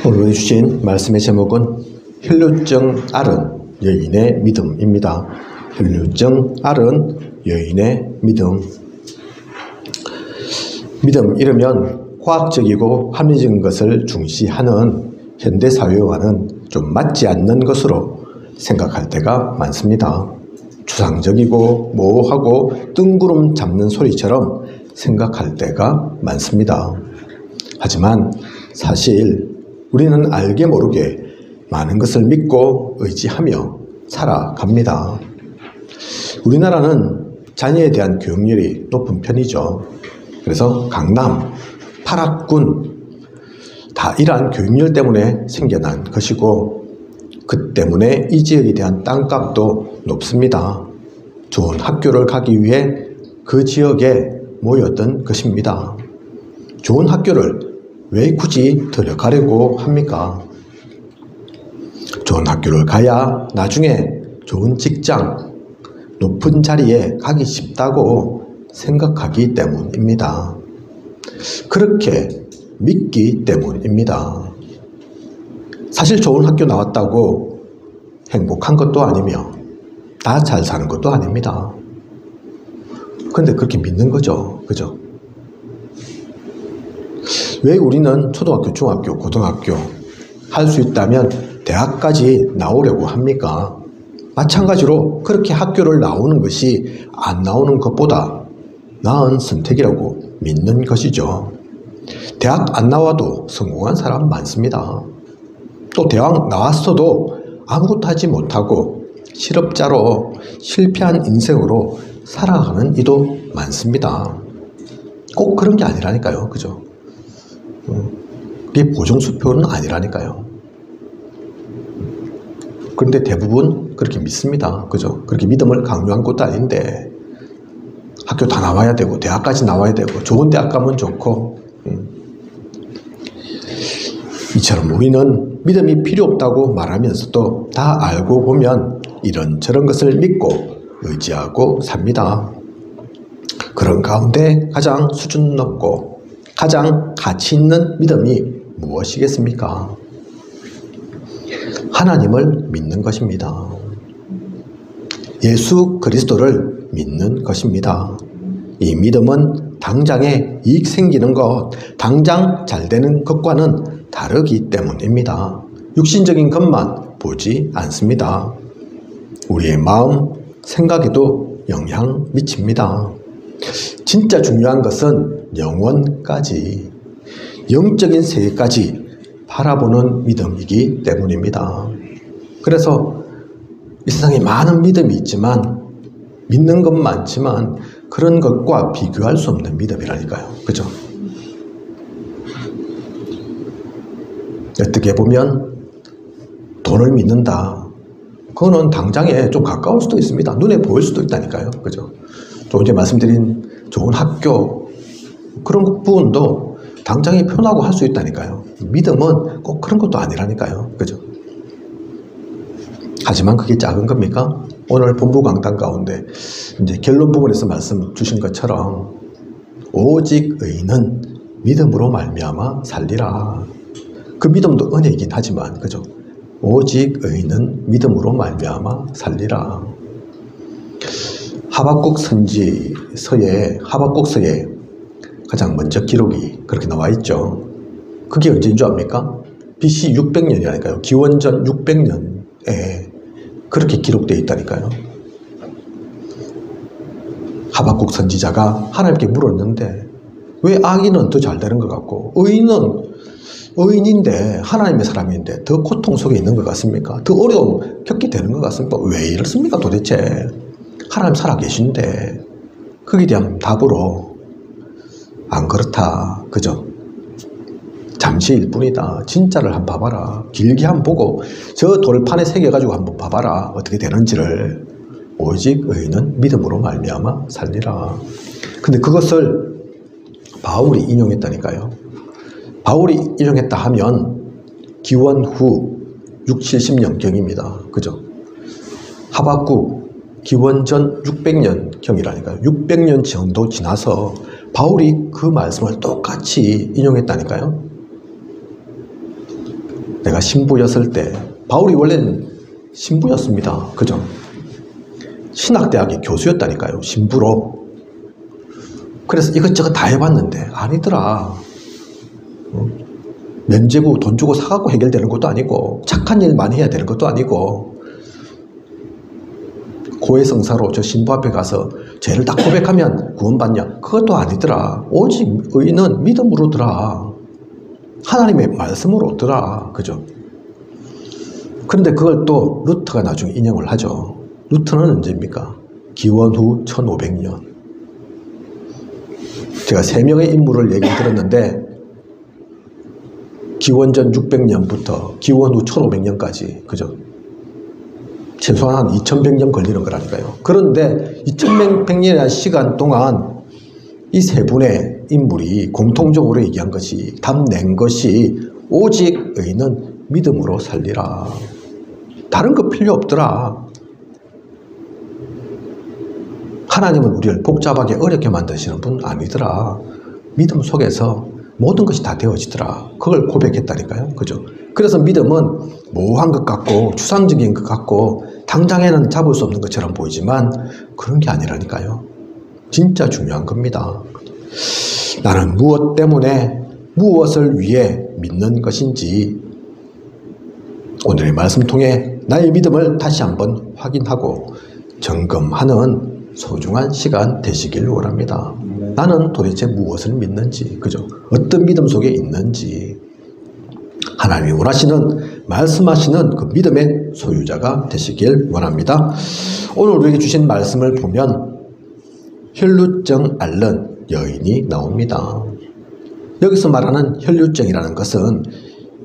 오늘 주신 말씀의 제목은 혈루증 앓은 여인의 믿음입니다. 혈루증 앓은 여인의 믿음. 믿음 이르면 과학적이고 합리적인 것을 중시하는 현대사회와는 좀 맞지 않는 것으로 생각할 때가 많습니다. 추상적이고 모호하고 뜬구름 잡는 소리처럼 생각할 때가 많습니다. 하지만 사실 우리는 알게 모르게 많은 것을 믿고 의지하며 살아갑니다. 우리나라는 자녀에 대한 교육열이 높은 편이죠. 그래서 강남, 파락군 다 이러한 교육열 때문에 생겨난 것이고 그 때문에 이 지역에 대한 땅값도 높습니다. 좋은 학교를 가기 위해 그 지역에 모였던 것입니다. 좋은 학교를 왜 굳이 들어가려고 합니까? 좋은 학교를 가야 나중에 좋은 직장, 높은 자리에 가기 쉽다고 생각하기 때문입니다. 그렇게 믿기 때문입니다. 사실 좋은 학교 나왔다고 행복한 것도 아니며 다 잘 사는 것도 아닙니다. 그런데 그렇게 믿는 거죠. 그죠? 왜 우리는 초등학교, 중학교, 고등학교 할 수 있다면 대학까지 나오려고 합니까? 마찬가지로 그렇게 학교를 나오는 것이 안 나오는 것보다 나은 선택이라고 믿는 것이죠. 대학 안 나와도 성공한 사람 많습니다. 또 대학 나왔어도 아무것도 하지 못하고 실업자로 실패한 인생으로 살아가는 이도 많습니다. 꼭 그런 게 아니라니까요. 그죠? 그게 보정수표는 아니라니까요. 그런데 대부분 그렇게 믿습니다. 그죠? 그렇게 믿음을 강요한 것도 아닌데 학교 다 나와야 되고 대학까지 나와야 되고 좋은 대학 가면 좋고 이처럼 우리는 믿음이 필요 없다고 말하면서도 다 알고 보면 이런저런 것을 믿고 의지하고 삽니다. 그런 가운데 가장 수준 높고 가장 가치 있는 믿음이 무엇이겠습니까? 하나님을 믿는 것입니다. 예수 그리스도를 믿는 것입니다. 이 믿음은 당장에 이익 생기는 것, 당장 잘 되는 것과는 다르기 때문입니다. 육신적인 것만 보지 않습니다. 우리의 마음, 생각에도 영향 미칩니다. 진짜 중요한 것은 영원까지, 영적인 세계까지 바라보는 믿음이기 때문입니다. 그래서 이 세상에 많은 믿음이 있지만 믿는 건 많지만 그런 것과 비교할 수 없는 믿음이라니까요. 그죠? 어떻게 보면 돈을 믿는다. 그거는 당장에 좀 가까울 수도 있습니다. 눈에 보일 수도 있다니까요. 그죠? 조금 전에 말씀드린 좋은 학교 그런 부분도 당장에 표현하고 할 수 있다니까요. 믿음은 꼭 그런 것도 아니라니까요. 그죠? 하지만 그게 작은 겁니까? 오늘 본부 강단 가운데 이제 결론 부분에서 말씀 주신 것처럼 오직 의인은 믿음으로 말미암아 살리라. 그 믿음도 은혜이긴 하지만 그죠? 오직 의인은 믿음으로 말미암아 살리라. 하박국 하박국서에 가장 먼저 기록이 그렇게 나와 있죠. 그게 언제인 줄 압니까? BC 600년이라니까요. 기원전 600년에 그렇게 기록되어 있다니까요. 하박국 선지자가 하나님께 물었는데 왜 악인은 더 잘 되는 것 같고 의인은 의인인데 하나님의 사람인데 더 고통 속에 있는 것 같습니까? 더 어려움 겪게 되는 것 같습니까? 왜 이렇습니까 도대체? 하나님 살아계신데 거기에 대한 답으로 안 그렇다. 그죠? 잠시일 뿐이다. 진짜를 한번 봐봐라. 길게 한번 보고 저 돌판에 새겨가지고 한번 봐봐라. 어떻게 되는지를. 오직 의인은 믿음으로 말미암아 살리라. 근데 그것을 바울이 인용했다니까요. 바울이 인용했다 하면 기원 후 670년경입니다. 그죠? 하박국 기원전 600년경이라니까요. 600년 정도 지나서 바울이 그 말씀을 똑같이 인용했다니까요. 내가 신부였을 때, 바울이 원래는 신부였습니다. 그죠? 신학대학의 교수였다니까요. 신부로. 그래서 이것저것 다 해봤는데 아니더라. 면죄부 돈 주고 사갖고 해결되는 것도 아니고, 착한 일 많이 해야 되는 것도 아니고, 고해성사로 저 신부 앞에 가서 죄를 딱 고백하면 구원받냐? 그것도 아니더라. 오직 의인은 믿음으로더라. 하나님의 말씀으로더라. 그죠? 그런데 그걸 또 루터가 나중에 인용을 하죠. 루터는 언제입니까? 기원 후 1500년. 제가 3명의 인물을 얘기 들었는데, 기원전 600년부터 기원 후 1500년까지, 그죠? 최소한 한 2100년 걸리는 거라니까요. 그런데 2100년의 시간 동안 이 세 분의 인물이 공통적으로 얘기한 것이, 답낸 것이, 오직 의인은 믿음으로 살리라. 다른 거 필요 없더라. 하나님은 우리를 복잡하게 어렵게 만드시는 분 아니더라. 믿음 속에서 모든 것이 다 되어지더라. 그걸 고백했다니까요. 그죠? 그래서 믿음은 모호한 것 같고 추상적인 것 같고 당장에는 잡을 수 없는 것처럼 보이지만 그런 게 아니라니까요. 진짜 중요한 겁니다. 나는 무엇 때문에 무엇을 위해 믿는 것인지 오늘의 말씀 통해 나의 믿음을 다시 한번 확인하고 점검하는 소중한 시간 되시길 원합니다. 나는 도대체 무엇을 믿는지, 그죠? 어떤 믿음 속에 있는지, 하나님이 원하시는, 말씀하시는 그 믿음의 소유자가 되시길 원합니다. 오늘 우리에게 주신 말씀을 보면 혈루증 앓는 여인이 나옵니다. 여기서 말하는 혈루증이라는 것은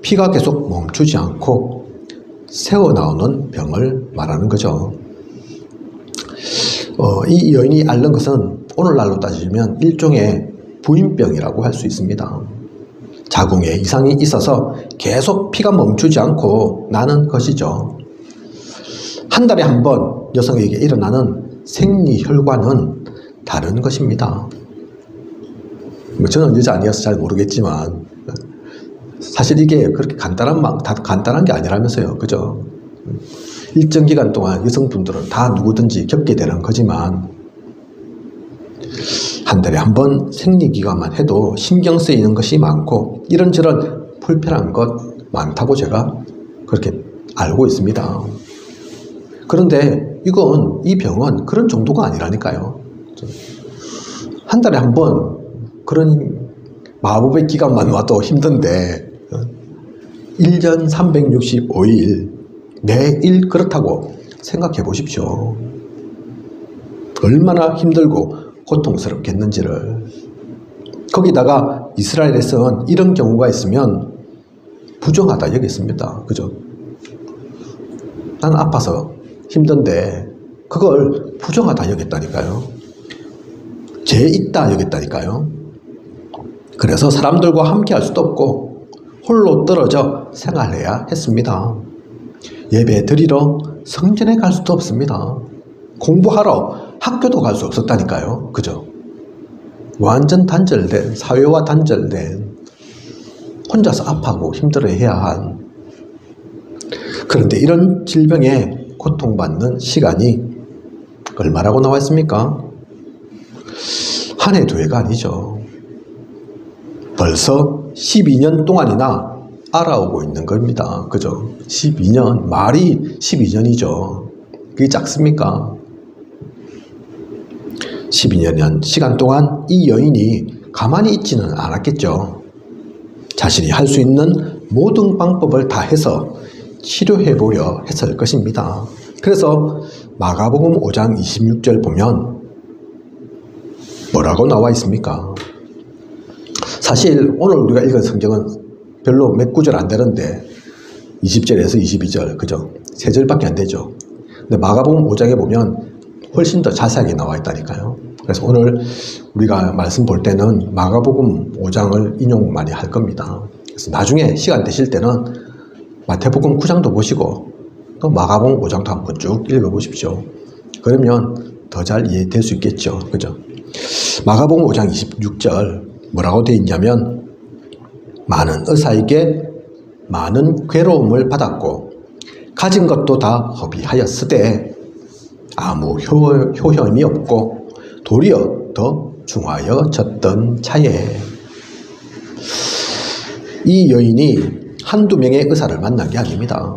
피가 계속 멈추지 않고 새어나오는 병을 말하는 거죠. 이 여인이 앓는 것은 오늘날로 따지면 일종의 부인병이라고 할 수 있습니다. 자궁에 이상이 있어서 계속 피가 멈추지 않고 나는 것이죠. 한 달에 한 번 여성에게 일어나는 생리혈관은 다른 것입니다. 저는 여자 아니어서 잘 모르겠지만 사실 이게 그렇게 간단한 게 아니라면서요. 그죠? 일정 기간 동안 여성분들은 다 누구든지 겪게 되는 거지만 한 달에 한 번 생리기간만 해도 신경 쓰이는 것이 많고 이런저런 불편한 것 많다고 제가 그렇게 알고 있습니다. 그런데 이 병은 그런 정도가 아니라니까요. 한 달에 한 번 그런 마법의 기간만 와도 힘든데 1년 365일 매일 그렇다고 생각해 보십시오. 얼마나 힘들고 고통스럽겠는지를. 거기다가 이스라엘에서는 이런 경우가 있으면 부정하다 여겼습니다. 그죠? 나는 아파서 힘든데 그걸 부정하다 여겼다니까요. 죄 있다 여겼다니까요. 그래서 사람들과 함께 할 수도 없고 홀로 떨어져 생활해야 했습니다. 예배 드리러 성전에 갈 수도 없습니다. 공부하러 학교도 갈 수 없었다니까요. 그죠? 완전 단절된, 사회와 단절된, 혼자서 아파하고 힘들어해야 한. 그런데 이런 질병에 고통받는 시간이 얼마라고 나와 있습니까? 한 해 두 해가 아니죠. 벌써 12년 동안이나 알아오고 있는 겁니다. 그죠? 12년, 말이 12년이죠. 그게 작습니까? 12년 시간 동안 이 여인이 가만히 있지는 않았겠죠. 자신이 할 수 있는 모든 방법을 다 해서 치료해보려 했을 것입니다. 그래서 마가복음 5장 26절 보면 뭐라고 나와 있습니까? 사실 오늘 우리가 읽은 성경은 별로 몇 구절 안 되는데 20절에서 22절, 그죠? 3절밖에 안 되죠. 근데 마가복음 5장에 보면 훨씬 더 자세하게 나와 있다니까요. 그래서 오늘 우리가 말씀 볼 때는 마가복음 5장을 인용 많이 할 겁니다. 그래서 나중에 시간 되실 때는 마태복음 9장도 보시고 또 마가복음 5장도 한번 쭉 읽어보십시오. 그러면 더 잘 이해될 수 있겠죠. 그죠? 마가복음 5장 26절 뭐라고 되어 있냐면 많은 의사에게 많은 괴로움을 받았고 가진 것도 다 허비하였으되 아무 효험이 없고 도리어 더 중하여졌던 차에 이 여인이 한두 명의 의사를 만난 게 아닙니다.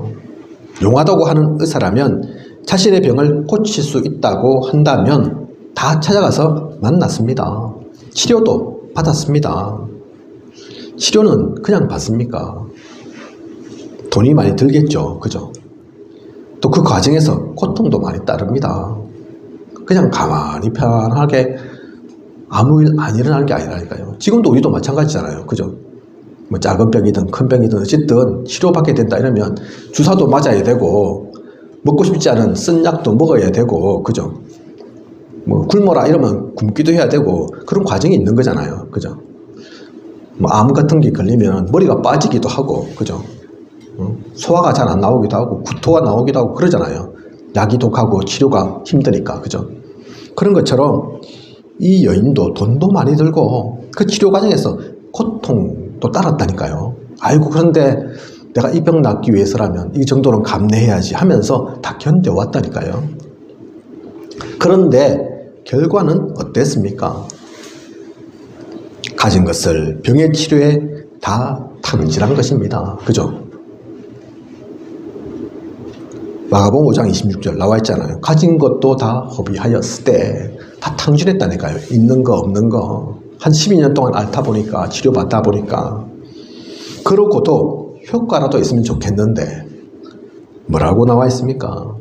용하다고 하는 의사라면 자신의 병을 고칠 수 있다고 한다면 다 찾아가서 만났습니다. 치료도 받았습니다. 치료는 그냥 받습니까? 돈이 많이 들겠죠. 그죠? 또 그 과정에서 고통도 많이 따릅니다. 그냥 가만히 편하게 아무 일 안 일어나는 게 아니라니까요. 지금도 우리도 마찬가지잖아요. 그죠? 뭐 작은 병이든 큰 병이든 어쨌든 치료받게 된다 이러면 주사도 맞아야 되고 먹고 싶지 않은 쓴 약도 먹어야 되고 그죠? 뭐 굶어라 이러면 굶기도 해야 되고 그런 과정이 있는 거잖아요. 그죠? 뭐 암 같은 게 걸리면 머리가 빠지기도 하고 그죠? 소화가 잘 안 나오기도 하고 구토가 나오기도 하고 그러잖아요. 약이 독하고 치료가 힘드니까 그죠? 그런 것처럼 이 여인도 돈도 많이 들고 그 치료 과정에서 고통도 따랐다니까요. 아이고 그런데 내가 이 병 낫기 위해서라면 이 정도는 감내해야지 하면서 다 견뎌왔다니까요. 그런데 결과는 어땠습니까? 가진 것을 병의 치료에 다 탕진한 것입니다. 그죠? 마가복음 5장 26절 나와 있잖아요. 가진 것도 다 허비하였으되 다 탕진했다니까요. 있는 거 없는 거 한 12년 동안 앓다 보니까 치료받다 보니까 그러고도 효과라도 있으면 좋겠는데 뭐라고 나와 있습니까?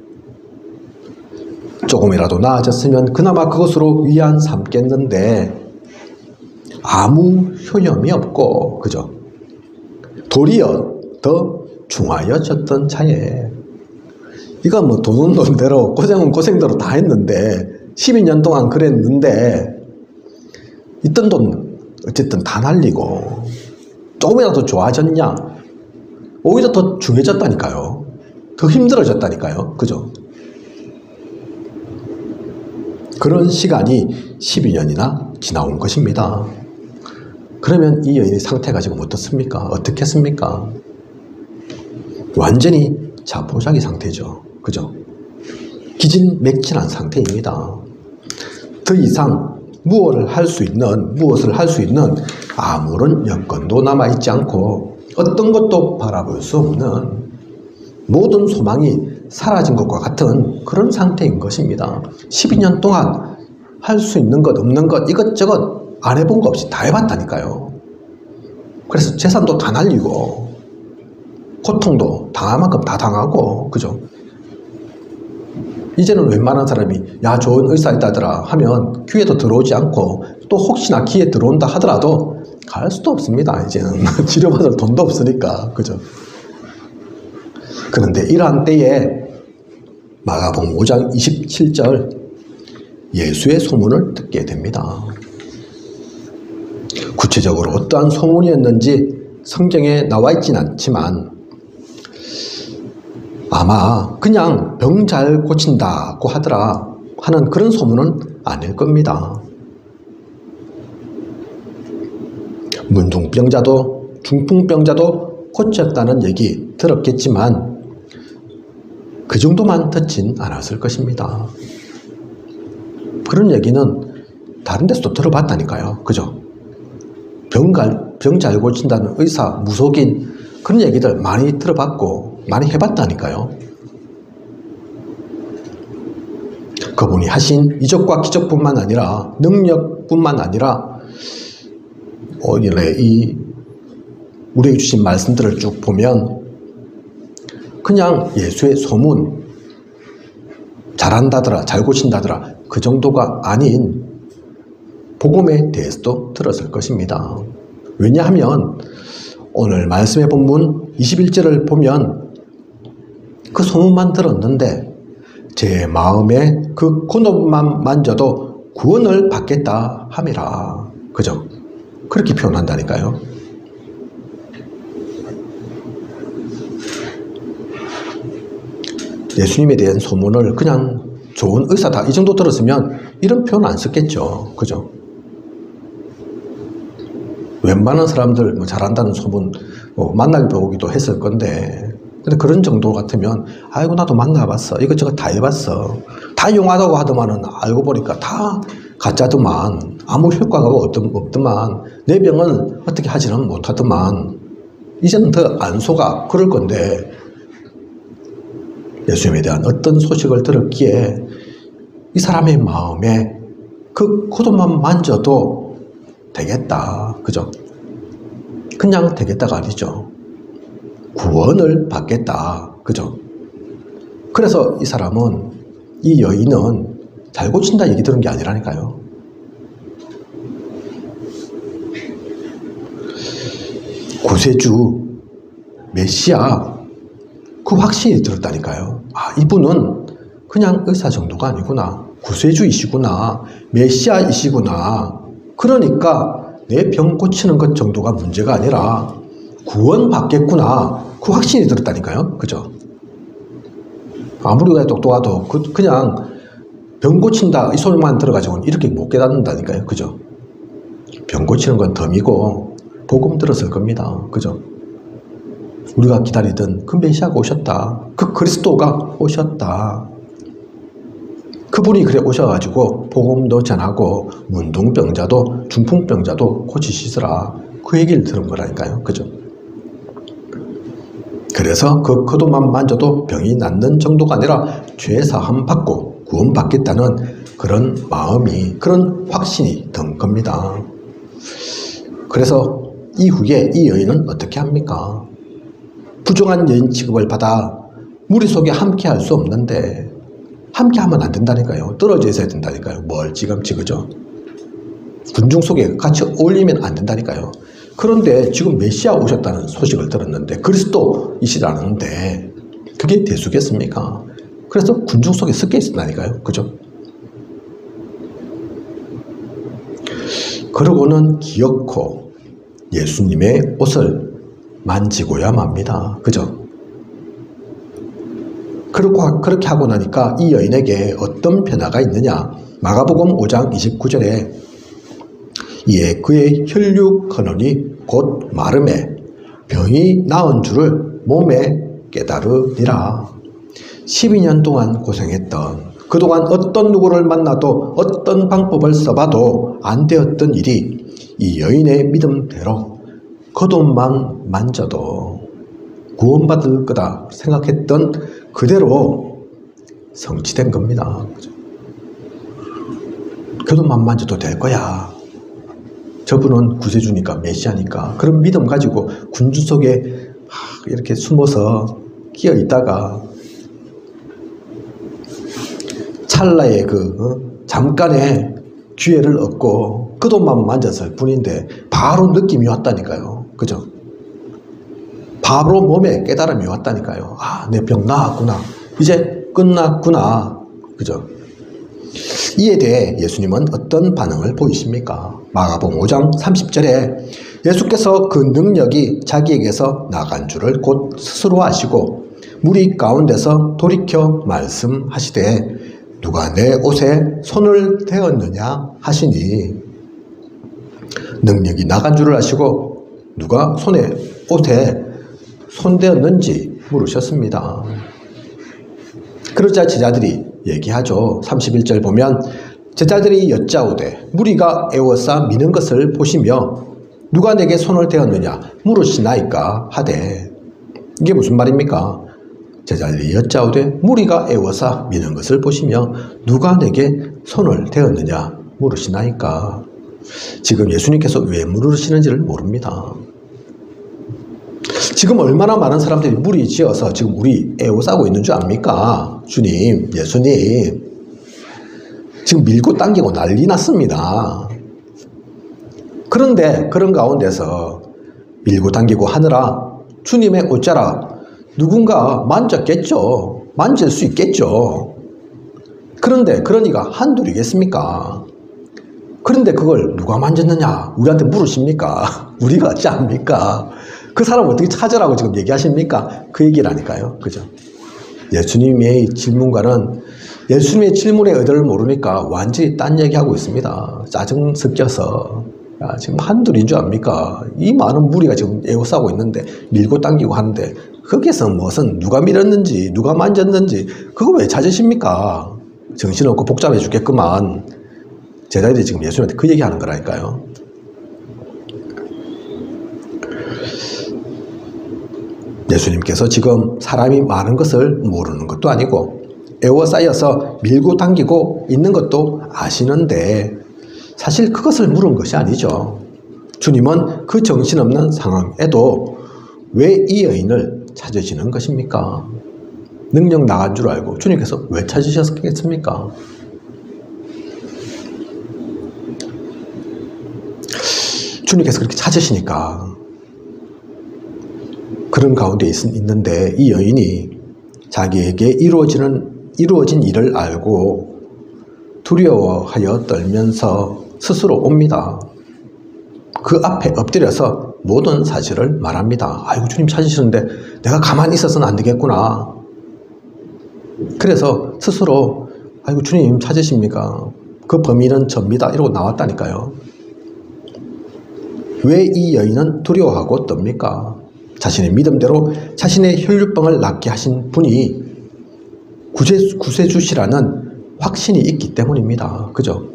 조금이라도 나아졌으면 그나마 그것으로 위안 삼겠는데 아무 효험이 없고 그죠? 도리어 더 중하여졌던 차에 이건 뭐 돈은 돈대로 고생은 고생대로 다 했는데 12년 동안 그랬는데 있던 돈 어쨌든 다 날리고 조금이라도 좋아졌냐? 오히려 더 중해졌다니까요. 더 힘들어졌다니까요. 그죠? 그런 시간이 12년이나 지나온 것입니다. 그러면 이 여인의 상태가 지금 어떻습니까? 어떻겠습니까? 완전히 자포자기 상태죠. 그죠? 기진맥진한 상태입니다. 더 이상 무엇을 할 수 있는 아무런 여건도 남아있지 않고 어떤 것도 바라볼 수 없는 모든 소망이 사라진 것과 같은 그런 상태인 것입니다. 12년 동안 할 수 있는 것 없는 것 이것저것 안 해본 거 없이 다 해봤다니까요. 그래서 재산도 다 날리고 고통도 당할 만큼 다 당하고 그죠? 이제는 웬만한 사람이 야 좋은 의사 있다더라 하면 귀에도 들어오지 않고 또 혹시나 귀에 들어온다 하더라도 갈 수도 없습니다. 이제는 치료받을 돈도 없으니까 그죠? 그런데 이러한 때에 마가복음 5장 27절 예수의 소문을 듣게 됩니다. 구체적으로 어떠한 소문이었는지 성경에 나와 있지는 않지만 아마 그냥 병 잘 고친다고 하더라 하는 그런 소문은 아닐 겁니다. 문둥병자도 중풍병자도 고쳤다는 얘기 들었겠지만 그 정도만 듣진 않았을 것입니다. 그런 얘기는 다른 데서도 들어봤다니까요. 그죠? 병 잘 고친다는 의사, 무속인 그런 얘기들 많이 들어봤고 많이 해봤다니까요. 그분이 하신 이적과 기적뿐만 아니라 능력뿐만 아니라 우리에게 주신 말씀들을 쭉 보면 그냥 예수의 소문 잘한다더라 잘 고친다더라 그 정도가 아닌 복음에 대해서도 들었을 것입니다. 왜냐하면 오늘 말씀의 본문 21절을 보면 그 소문만 들었는데 제 마음에 그 곤옷만 만져도 구원을 받겠다 함이라. 그죠? 그렇게 표현한다니까요. 예수님에 대한 소문을 그냥 좋은 의사다 이 정도 들었으면 이런 표현 안 썼겠죠. 그죠? 웬만한 사람들 뭐 잘한다는 소문 만나기도 오기도 했을 건데, 근데 그런 정도 같으면 아이고 나도 만나봤어, 이것저것 다 해봤어, 다 용하다고 하더만은 알고 보니까 다 가짜더만, 아무 효과가 없더만, 내 병은 어떻게 하지는 못하더만, 이제는 더 안 속아, 그럴 건데, 예수님에 대한 어떤 소식을 들었기에 이 사람의 마음에 그 코도만 만져도 되겠다, 그죠? 그냥 되겠다가 아니죠. 구원을 받겠다, 그죠? 그래서 이 사람은, 이 여인은 잘 고친다 얘기 들은 게 아니라니까요. 구세주, 메시아, 그 확신이 들었다니까요. 아, 이분은 그냥 의사 정도가 아니구나, 구세주이시구나, 메시아이시구나. 그러니까 내 병 고치는 것 정도가 문제가 아니라 구원 받겠구나, 그 확신이 들었다니까요. 그죠? 아무리 똑똑해도 그냥 병 고친다 이 소리만 들어가지고는 이렇게 못 깨닫는다니까요. 그죠? 병 고치는 건 덤이고 복음 들었을 겁니다. 그죠? 우리가 기다리던 그 메시아가 오셨다, 그 그리스도가 오셨다, 그분이 그래 오셔가지고 복음도 전하고 문둥병자도 중풍병자도 고치시더라, 그 얘기를 들은 거라니까요. 그죠? 그래서 그 코도만 만져도 병이 낫는 정도가 아니라 죄사함 받고 구원받겠다는 그런 마음이, 그런 확신이 든 겁니다. 그래서 이후에 이 여인은 어떻게 합니까? 부정한 여인 취급을 받아 무리 속에 함께 할 수 없는데, 함께 하면 안 된다니까요. 떨어져 있어야 된다니까요. 멀찌감치, 그죠? 군중 속에 같이 어울리면 안 된다니까요. 그런데 지금 메시아 오셨다는 소식을 들었는데 그리스도이시라는데 그게 대수겠습니까? 그래서 군중 속에 섞여 있었다니까요. 그죠? 그러고는 기어코 예수님의 옷을 만지고야 맙니다. 그죠? 그렇게 하고 나니까 이 여인에게 어떤 변화가 있느냐? 마가복음 5장 29절에 이에 그의 혈육 근원이 곧 마름에 병이 나은 줄을 몸에 깨달으니라. 12년 동안 고생했던, 그동안 어떤 누구를 만나도 어떤 방법을 써봐도 안 되었던 일이 이 여인의 믿음대로 겉옷만 만져도 구원받을 거다 생각했던 그대로 성취된 겁니다. 겉옷만 만져도 될 거야. 저분은 구세주니까, 메시아니까, 그런 믿음 가지고 군주 속에 이렇게 숨어서 끼어 있다가 찰나의 잠깐의 기회를 얻고 겉옷만 만졌을 뿐인데 바로 느낌이 왔다니까요. 그죠? 바로 몸에 깨달음이 왔다니까요. 아, 내 병 나았구나, 이제 끝났구나. 그죠? 이에 대해 예수님은 어떤 반응을 보이십니까? 마가복음 5장 30절에 예수께서 그 능력이 자기에게서 나간 줄을 곧 스스로 아시고 무리 가운데서 돌이켜 말씀하시되 누가 내 옷에 손을 대었느냐 하시니, 능력이 나간 줄을 아시고 누가 옷에 손대었는지 물으셨습니다. 그러자 제자들이 얘기하죠. 31절 보면 제자들이 여짜오되 무리가 애워싸 미는 것을 보시며 누가 내게 손을 대었느냐 물으시나이까 하되, 이게 무슨 말입니까? 제자들이 여짜오되 무리가 애워싸 미는 것을 보시며 누가 내게 손을 대었느냐 물으시나이까. 지금 예수님께서 왜 물으시는지를 모릅니다. 지금 얼마나 많은 사람들이 무리 지어서 지금 우리 애워싸고 있는 줄 압니까? 주님, 예수님 지금 밀고 당기고 난리 났습니다. 그런데 그런 가운데서 밀고 당기고 하느라 주님의 옷자락 누군가 만졌겠죠. 만질 수 있겠죠. 그런데 그런 이가 한둘이겠습니까? 그런데 그걸 누가 만졌느냐 우리한테 물으십니까? 우리가 어찌 압니까? 그 사람 어떻게 찾으라고 지금 얘기하십니까? 그 얘기라니까요. 그죠? 예수님의 질문과는 예수님의 질문의 의도를 모르니까 완전히 딴 얘기하고 있습니다. 짜증 섞여서. 야, 지금 한둘인 줄 압니까? 이 많은 무리가 지금 에워싸고 있는데 밀고 당기고 하는데 거기서 무슨 누가 밀었는지 누가 만졌는지 그거 왜 찾으십니까? 정신없고 복잡해 죽겠구만. 제자들이 지금 예수님한테 그 얘기하는 거라니까요. 예수님께서 지금 사람이 많은 것을 모르는 것도 아니고 에워싸여서 밀고 당기고 있는 것도 아시는데 사실 그것을 물은 것이 아니죠. 주님은 그 정신없는 상황에도 왜 이 여인을 찾으시는 것입니까? 능력 나간 줄 알고 주님께서 왜 찾으셨겠습니까? 주님께서 그렇게 찾으시니까 그런 가운데 있는데 이 여인이 자기에게 이루어진 일을 알고 두려워하여 떨면서 스스로 옵니다. 그 앞에 엎드려서 모든 사실을 말합니다. 아이고 주님 찾으시는데 내가 가만히 있어서는 안 되겠구나. 그래서 스스로 아이고 주님 찾으십니까? 그 범인은 접니다. 이러고 나왔다니까요. 왜 이 여인은 두려워하고 떱니까? 자신의 믿음대로 자신의 혈류병을 낫게 하신 분이 구세주시라는 확신이 있기 때문입니다. 그죠?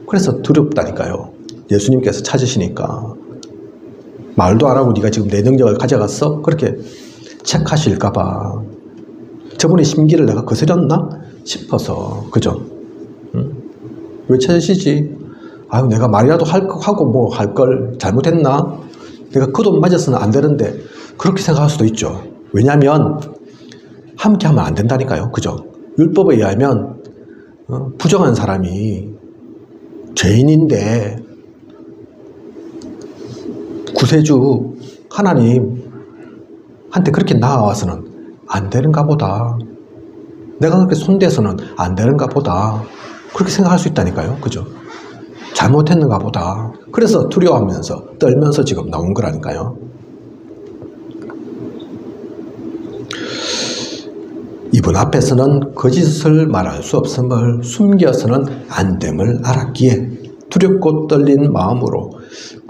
그래서 두렵다니까요. 예수님께서 찾으시니까. 말도 안 하고 네가 지금 내 능력을 가져갔어? 그렇게 체크하실까봐. 저분의 심기를 내가 거스렸나? 싶어서. 그죠? 응? 왜 찾으시지? 아유, 내가 말이라도 하고 뭐 할 걸 잘못했나? 내가 그 돈 맞았으면 안 되는데. 그렇게 생각할 수도 있죠. 왜냐하면 함께 하면 안 된다니까요. 그죠? 율법에 의하면 부정한 사람이 죄인인데 구세주 하나님한테 그렇게 나아와서는 안 되는가 보다. 내가 그렇게 손대서는 안 되는가 보다. 그렇게 생각할 수 있다니까요. 그죠? 잘못했는가 보다. 그래서 두려워하면서 떨면서 지금 나온 거라니까요. 이분 앞에서는 거짓을 말할 수 없음을, 숨겨서는 안 됨을 알았기에 두렵고 떨린 마음으로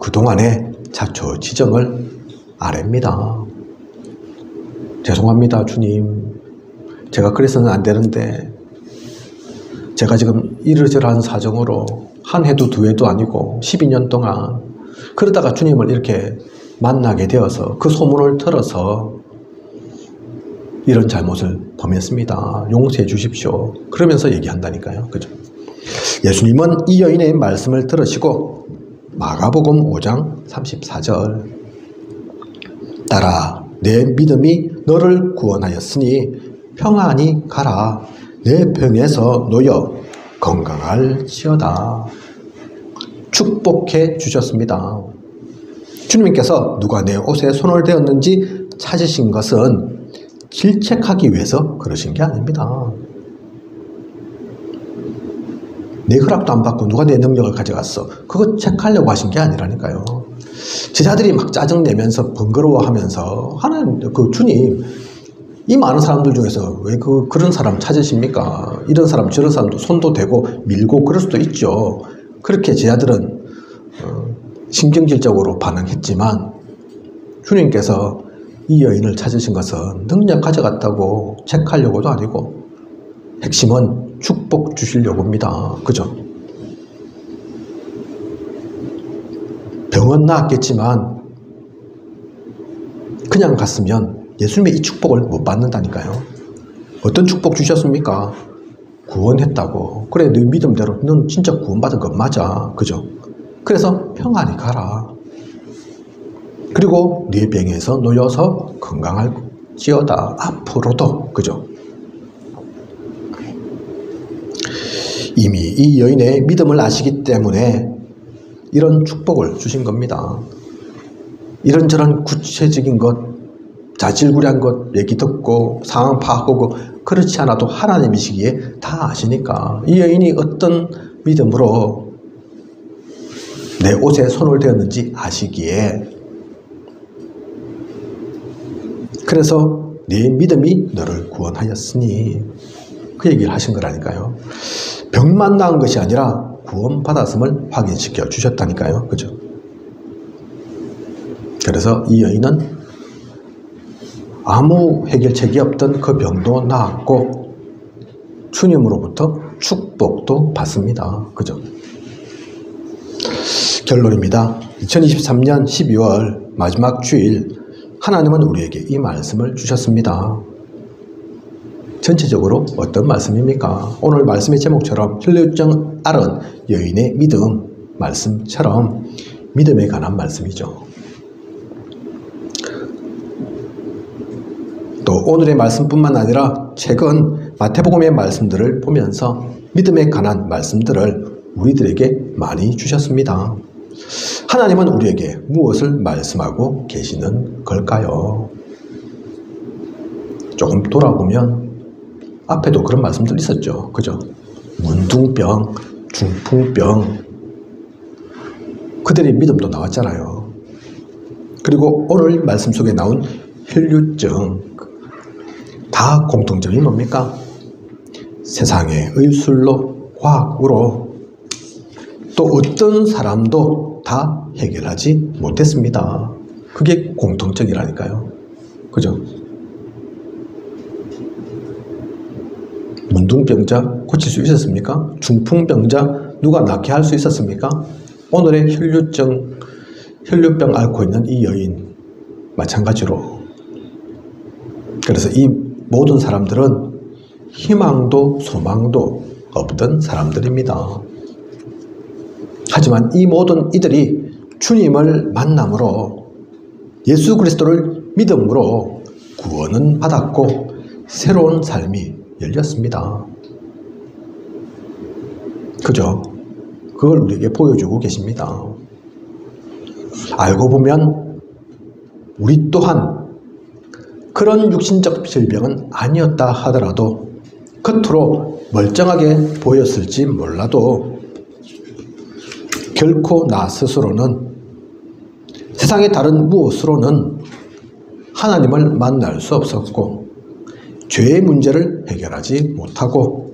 그동안의 자초지정을 아랩니다. 죄송합니다, 주님. 제가 그래서는 안 되는데 제가 지금 이러저러한 사정으로 한 해도 두 해도 아니고 12년 동안 그러다가 주님을 이렇게 만나게 되어서 그 소문을 들어서 이런 잘못을 범했습니다. 용서해 주십시오. 그러면서 얘기한다니까요. 그죠? 예수님은 이 여인의 말씀을 들으시고 마가복음 5장 34절 따라 내 믿음이 너를 구원하였으니 평안히 가라. 내 병에서 놓여 건강할지어다. 축복해 주셨습니다. 주님께서 누가 내 옷에 손을 대었는지 찾으신 것은 질책하기 위해서 그러신 게 아닙니다. 내 허락도 안 받고 누가 내 능력을 가져갔어. 그거 체크하려고 하신 게 아니라니까요. 제자들이 막 짜증내면서 번거로워하면서 하나님, 주님, 이 많은 사람들 중에서 왜 그런 사람 찾으십니까? 이런 사람 저런 사람도 손도 대고 밀고 그럴 수도 있죠. 그렇게 제자들은 신경질적으로 반응했지만 주님께서 이 여인을 찾으신 것은 능력 가져갔다고 체크하려고도 아니고 핵심은 축복 주시려고 합니다. 그죠? 병은 나았겠지만 그냥 갔으면 예수님의 이 축복을 못 받는다니까요. 어떤 축복 주셨습니까? 구원했다고. 그래, 네 믿음대로 넌 진짜 구원받은 건 맞아. 그죠? 그래서 평안히 가라. 그리고 네 병에서 놓여서 건강할지어다. 앞으로도. 그죠? 이미 이 여인의 믿음을 아시기 때문에 이런 축복을 주신 겁니다. 이런저런 구체적인 것, 자질구레한 것 얘기 듣고 상황 파악하고 그렇지 않아도 하나님이시기에 다 아시니까 이 여인이 어떤 믿음으로 내 옷에 손을 대었는지 아시기에 그래서 네 믿음이 너를 구원하였으니 그 얘기를 하신 거라니까요. 병만 나은 것이 아니라 구원받았음을 확인시켜 주셨다니까요. 그죠? 그래서 이 여인은 아무 해결책이 없던 그 병도 나았고 주님으로부터 축복도 받습니다. 그죠? 결론입니다. 2023년 12월 마지막 주일, 하나님은 우리에게 이 말씀을 주셨습니다. 전체적으로 어떤 말씀입니까? 오늘 말씀의 제목처럼 혈류증 앓은 여인의 믿음 말씀처럼 믿음에 관한 말씀이죠. 또 오늘의 말씀뿐만 아니라 최근 마태복음의 말씀들을 보면서 믿음에 관한 말씀들을 우리들에게 많이 주셨습니다. 하나님은 우리에게 무엇을 말씀하고 계시는 걸까요? 조금 돌아보면 앞에도 그런 말씀들 있었죠. 그죠? 문둥병, 중풍병, 그들의 믿음도 나왔잖아요. 그리고 오늘 말씀 속에 나온 혈류증, 다 공통점이 뭡니까? 세상의 의술로, 과학으로 또 어떤 사람도 다 해결하지 못했습니다. 그게 공통점이라니까요. 그죠? 문둥병자 고칠 수 있었습니까? 중풍병자 누가 낫게 할 수 있었습니까? 오늘의 혈류병 앓고 있는 이 여인 마찬가지로. 그래서 이 모든 사람들은 희망도 소망도 없던 사람들입니다. 하지만 이 모든 이들이 주님을 만남으로 예수 그리스도를 믿음으로 구원은 받았고 새로운 삶이 열렸습니다. 그죠? 그걸 우리에게 보여주고 계십니다. 알고 보면 우리 또한 그런 육신적 질병은 아니었다 하더라도 겉으로 멀쩡하게 보였을지 몰라도 결코 나 스스로는 세상의 다른 무엇으로는 하나님을 만날 수 없었고 죄의 문제를 해결하지 못하고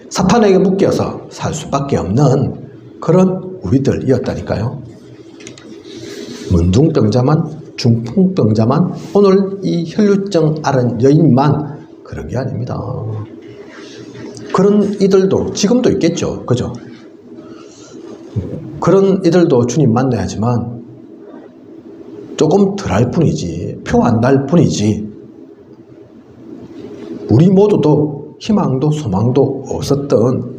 사탄에게 묶여서 살 수밖에 없는 그런 우리들이었다니까요. 문둥병자만, 중풍병자만, 오늘 이 혈류증 앓은 여인만 그런 게 아닙니다. 그런 이들도 지금도 있겠죠. 그죠? 그런 이들도 주님 만나야지만 조금 덜 할 뿐이지, 표 안 달 뿐이지, 우리 모두도 희망도 소망도 없었던,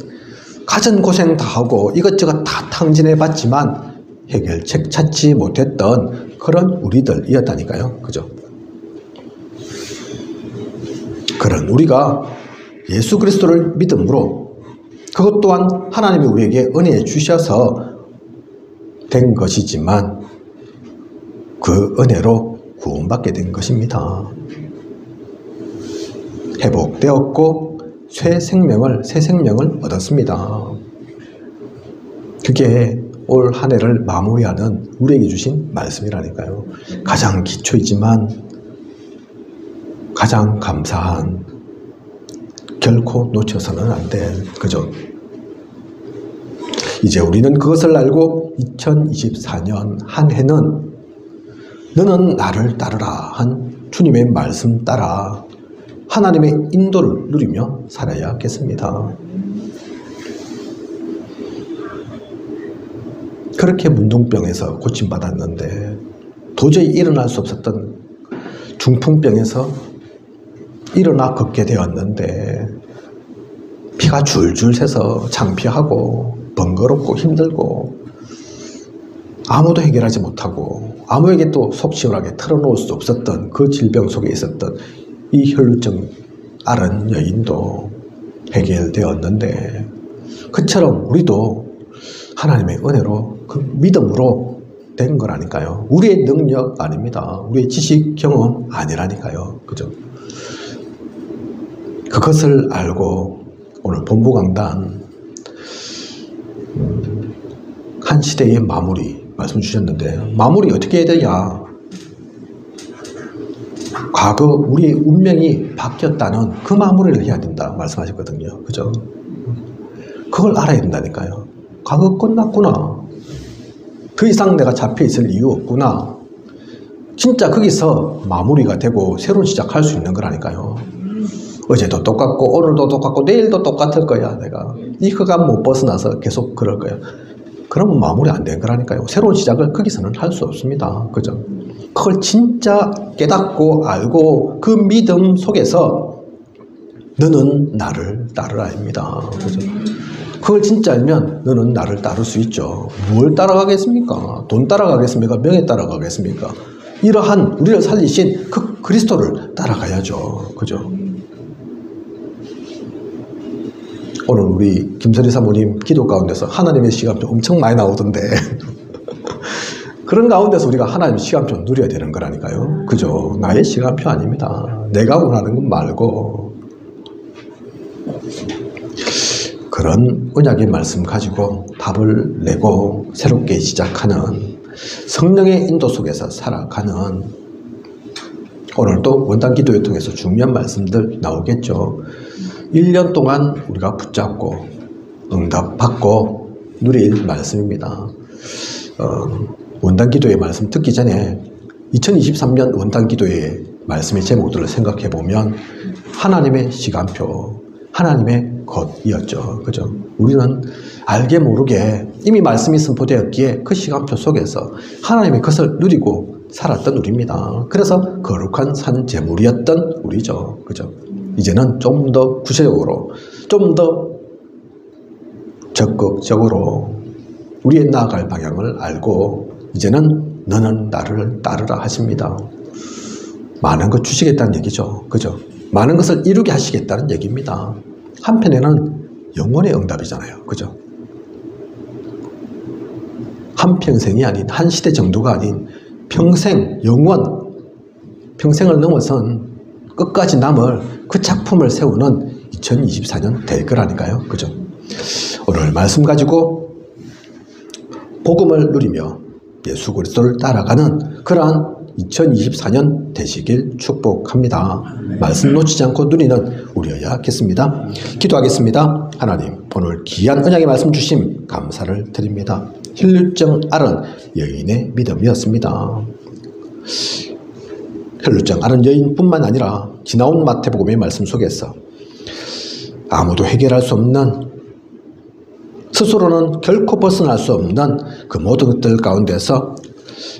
가진 고생 다 하고 이것저것 다 탕진해 봤지만 해결책 찾지 못했던 그런 우리들이었다니까요. 그죠? 그런 우리가 예수 그리스도를 믿음으로 그것 또한 하나님이 우리에게 은혜 주셔서 된 것이지만 그 은혜로 구원받게 된 것입니다. 회복되었고 새 생명을 얻었습니다. 그게 올 한 해를 마무리하는 우리에게 주신 말씀이라니까요. 가장 기초이지만 가장 감사한, 결코 놓쳐서는 안 될, 그죠? 이제 우리는 그것을 알고 2024년 한 해는 너는 나를 따르라 한 주님의 말씀 따라 하나님의 인도를 누리며 살아야겠습니다. 그렇게 문둥병에서 고침받았는데 도저히 일어날 수 없었던 중풍병에서 일어나 걷게 되었는데 피가 줄줄 새서 창피하고 번거롭고 힘들고 아무도 해결하지 못하고 아무에게 또 속 시원하게 털어놓을 수 없었던 그 질병 속에 있었던 이 혈류증 앓은 여인도 해결되었는데 그처럼 우리도 하나님의 은혜로 그 믿음으로 된 거라니까요. 우리의 능력 아닙니다. 우리의 지식 경험 아니라니까요. 그죠? 그것을 알고 오늘 본부 강단 한 시대의 마무리 말씀 주셨는데 마무리 어떻게 해야 되냐? 과거 우리의 운명이 바뀌었다는 그 마무리를 해야 된다 말씀하셨거든요. 그죠? 그걸 알아야 된다니까요. 과거 끝났구나. 더 이상 내가 잡혀 있을 이유 없구나. 진짜 거기서 마무리가 되고 새로운 시작할 수 있는 거라니까요. 어제도 똑같고 오늘도 똑같고 내일도 똑같을 거야. 내가 이 흑암 못 벗어나서 계속 그럴 거야. 그러면 마무리 안 된 거라니까요. 새로운 시작을 거기서는 할 수 없습니다. 그죠? 그걸 진짜 깨닫고 알고 그 믿음 속에서 너는 나를 따르라입니다. 그죠? 그걸 진짜 알면 너는 나를 따를 수 있죠. 뭘 따라가겠습니까? 돈 따라가겠습니까? 명예 따라가겠습니까? 이러한 우리를 살리신 그 그리스도를 따라가야죠. 그죠? 오늘 우리 김설희 사모님 기도 가운데서 하나님의 시간표 엄청 많이 나오던데 그런 가운데서 우리가 하나님의 시간표 누려야 되는 거라니까요. 그죠? 나의 시간표 아닙니다. 내가 원하는 것 말고. 그런 언약의 말씀 가지고 답을 내고 새롭게 시작하는 성령의 인도 속에서 살아가는 오늘도 원단 기도회 통해서 중요한 말씀들 나오겠죠. 1년 동안 우리가 붙잡고 응답받고 누릴 말씀입니다. 원단 기도회 말씀 듣기 전에 2023년 원단 기도회 말씀의 제목들을 생각해 보면 하나님의 시간표, 하나님의 것이었죠. 그죠? 우리는 알게 모르게 이미 말씀이 선포되었기에 그 시간표 속에서 하나님의 것을 누리고 살았던 우리입니다. 그래서 거룩한 산 제물이었던 우리죠. 그죠? 이제는 좀 더 구체적으로, 좀 더 적극적으로 우리의 나아갈 방향을 알고 이제는 너는 나를 따르라 하십니다. 많은 것 주시겠다는 얘기죠. 그죠? 많은 것을 이루게 하시겠다는 얘기입니다. 한편에는 영원의 응답이잖아요. 그죠? 한평생이 아닌 한 시대 정도가 아닌 평생, 영원, 평생을 넘어선 끝까지 남을 그 작품을 세우는 2024년 될 거라니까요. 그죠? 오늘 말씀 가지고 복음을 누리며 예수 그리스도를 따라가는 그러한 2024년 되시길 축복합니다. 말씀 놓치지 않고 누리는 우리여야겠습니다. 기도하겠습니다. 하나님, 오늘 귀한 언약의 말씀 주심 감사를 드립니다. 혈루증 앓은 여인의 믿음이었습니다. 혈루증 앓은 여인뿐만 아니라 지나온 마태복음의 말씀 속에서 아무도 해결할 수 없는, 스스로는 결코 벗어날 수 없는 그 모든 것들 가운데서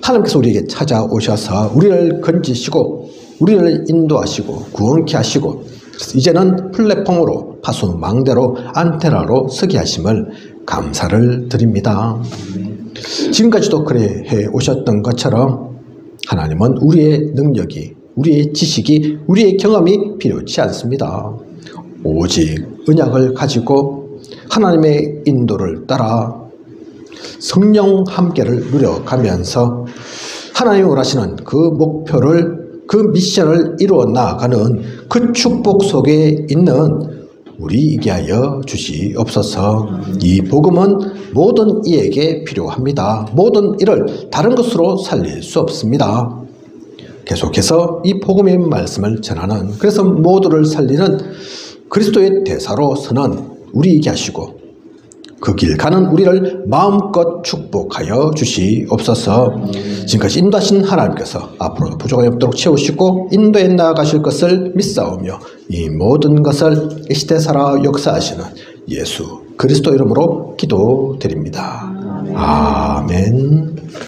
하나님께서 우리에게 찾아오셔서 우리를 건지시고 우리를 인도하시고 구원케 하시고 이제는 플랫폼으로 파수망대로 안테나로 서게 하심을 감사를 드립니다. 지금까지도 그래 해 오셨던 것처럼 하나님은 우리의 능력이, 우리의 지식이, 우리의 경험이 필요치 않습니다. 오직 언약을 가지고 하나님의 인도를 따라 성령 함께를 누려가면서 하나님이 원하시는 그 목표를, 그 미션을 이루어 나아가는 그 축복 속에 있는 우리에게 하여 주시옵소서. 이 복음은 모든 이에게 필요합니다. 모든 이를 다른 것으로 살릴 수 없습니다. 계속해서 이 복음의 말씀을 전하는, 그래서 모두를 살리는 그리스도의 대사로 서는 우리에게 하시고 그 길 가는 우리를 마음껏 축복하여 주시옵소서. 지금까지 인도하신 하나님께서 앞으로도 부족함이 없도록 채우시고 인도에 나아가실 것을 믿사오며 이 모든 것을 이 시대 살아 역사하시는 예수 그리스도 이름으로 기도드립니다. 아멘.